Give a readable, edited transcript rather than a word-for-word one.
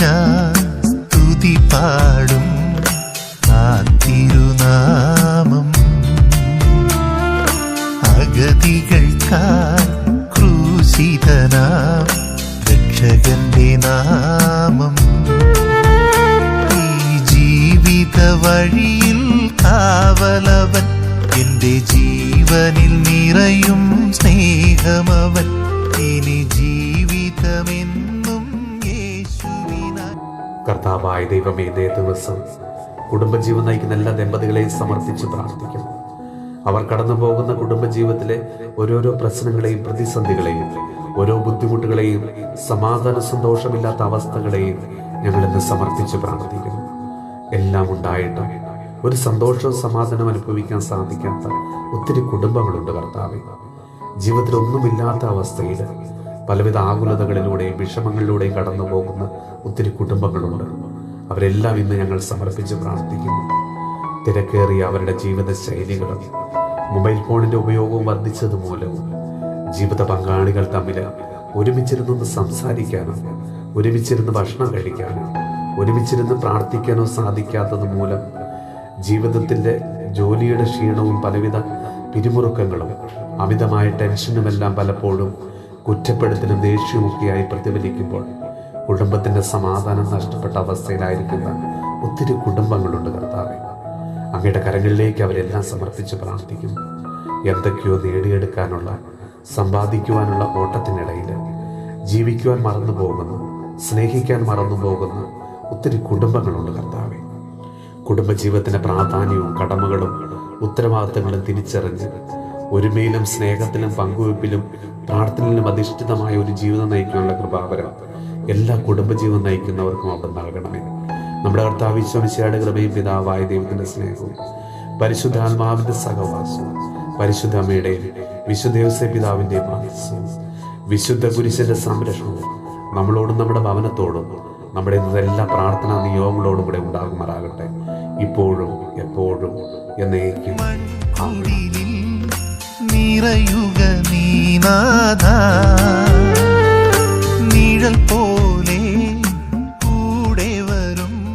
ഞാൻ സ്തുതി പാടും ആ തിരുനാമം. അഗതികൾക്കായി ക്രൂശിതനാം രക്ഷകന്റെ നാമം. ഈ ജീവിത വഴിയിൽ കാവലവൻ, എന്റെ ജീവനിൽ നിറയും സ്നേഹമവൻ. ഇനി ജീവിതമെന്നും യേശുവിനാൽ. കർത്താവായ ദൈവമേ, ഇതേ ദിവസം കുടുംബജീവൻ നയിക്കുന്ന എല്ലാ ദമ്പതികളെയും സമർപ്പിച്ച് പ്രാർത്ഥിക്കുന്നു. അവർ കടന്നു പോകുന്ന കുടുംബജീവിതത്തിലെ ഓരോരോ പ്രശ്നങ്ങളെയും പ്രതിസന്ധികളെയും ഓരോ ബുദ്ധിമുട്ടുകളെയും സമാധാന സന്തോഷമില്ലാത്ത അവസ്ഥകളെയും ഞങ്ങളിന്ന് സമർപ്പിച്ച് പ്രാർത്ഥിക്കുന്നു. എല്ലാം ഉണ്ടായിട്ടും ഒരു സന്തോഷവും സമാധാനം അനുഭവിക്കാൻ സാധിക്കാത്ത ഒത്തിരി കുടുംബങ്ങളുണ്ട് കർത്താവേ. ജീവിതത്തിൽ ഒന്നുമില്ലാത്ത അവസ്ഥയിൽ പലവിധ ആകുലതകളിലൂടെയും വിഷമങ്ങളിലൂടെയും കടന്നു പോകുന്ന ഒത്തിരി കുടുംബങ്ങളുണ്ട്. അവരെല്ലാം ഇന്ന് ഞങ്ങൾ സമർപ്പിച്ച് പ്രാർത്ഥിക്കുന്നു. തിരക്കേറിയ അവരുടെ ജീവിത ശൈലികളും മൊബൈൽ ഫോണിന്റെ ഉപയോഗവും വർദ്ധിച്ചതുമൂലവും ജീവിത പങ്കാളികൾ തമ്മിൽ ഒരുമിച്ചിരുന്ന് സംസാരിക്കാനോ ഒരുമിച്ചിരുന്ന് ഭക്ഷണം കഴിക്കാനോ ഒരുമിച്ചിരുന്ന് പ്രാർത്ഥിക്കാനോ സാധിക്കാത്തത് മൂലം ജീവിതത്തിൻ്റെ ജോലിയുടെ ക്ഷീണവും പലവിധ പിരിമുറുക്കങ്ങളും അമിതമായ ടെൻഷനുമെല്ലാം പലപ്പോഴും കുറ്റപ്പെടുത്തലും ദേഷ്യവുമൊക്കെയായി പ്രതിഫലിക്കുമ്പോൾ കുടുംബത്തിൻ്റെ സമാധാനം നഷ്ടപ്പെട്ട അവസ്ഥയിലായിരിക്കുന്ന ഒത്തിരി കുടുംബങ്ങളുണ്ട് കർത്താവേ. അങ്ങയുടെ കരങ്ങളിലേക്ക് അവരെല്ലാം സമർപ്പിച്ച് പ്രാർത്ഥിക്കുന്നു. എന്തൊക്കെയോ നേടിയെടുക്കാനുള്ള സമ്പാദിക്കുവാനുള്ള ഓട്ടത്തിനിടയിൽ ജീവിക്കുവാൻ മറന്നു പോകുന്ന, സ്നേഹിക്കാൻ മറന്നു പോകുന്ന ഒത്തിരി കുടുംബങ്ങളുണ്ട് കർത്താവേ. കുടുംബജീവിതത്തിൻ്റെ പ്രാധാന്യവും കടമകളും ഉത്തരവാദിത്തങ്ങളും തിരിച്ചറിഞ്ഞ് ഒരുമയിലും സ്നേഹത്തിലും പങ്കുവയ്പ്പിലും പ്രാർത്ഥനയിലും അധിഷ്ഠിതമായ ഒരു ജീവിതം നയിക്കാനുള്ള കൃപാവരം എല്ലാ കുടുംബജീവൻ നയിക്കുന്നവർക്കും അവിടെ നൽകണമേ. നമ്മുടെ കർത്താവ് ഈശോ മിശിഹായുടെ കൃപയും പിതാവായ ദൈവത്തിൻ്റെ സ്നേഹവും പരിശുദ്ധാത്മാവിൻ്റെ സഹവാസവും പരിശുദ്ധ അമ്മയുടെയും വിശുദ്ധ യോസേപ്പ് പിതാവിൻ്റെയും ആശ്രയവും വിശുദ്ധ കുരിശിൻ്റെ സംരക്ഷണവും നമ്മളോടും നമ്മുടെ ഭവനത്തോടും നമ്മുടെ എല്ലാ പ്രാർത്ഥനാ നിയോഗങ്ങളോടും കൂടെ ഉണ്ടാകുമാറാകട്ടെ, ഇപ്പോഴും എപ്പോഴും എന്നേക്കും. നിറയുക നീനാഥ.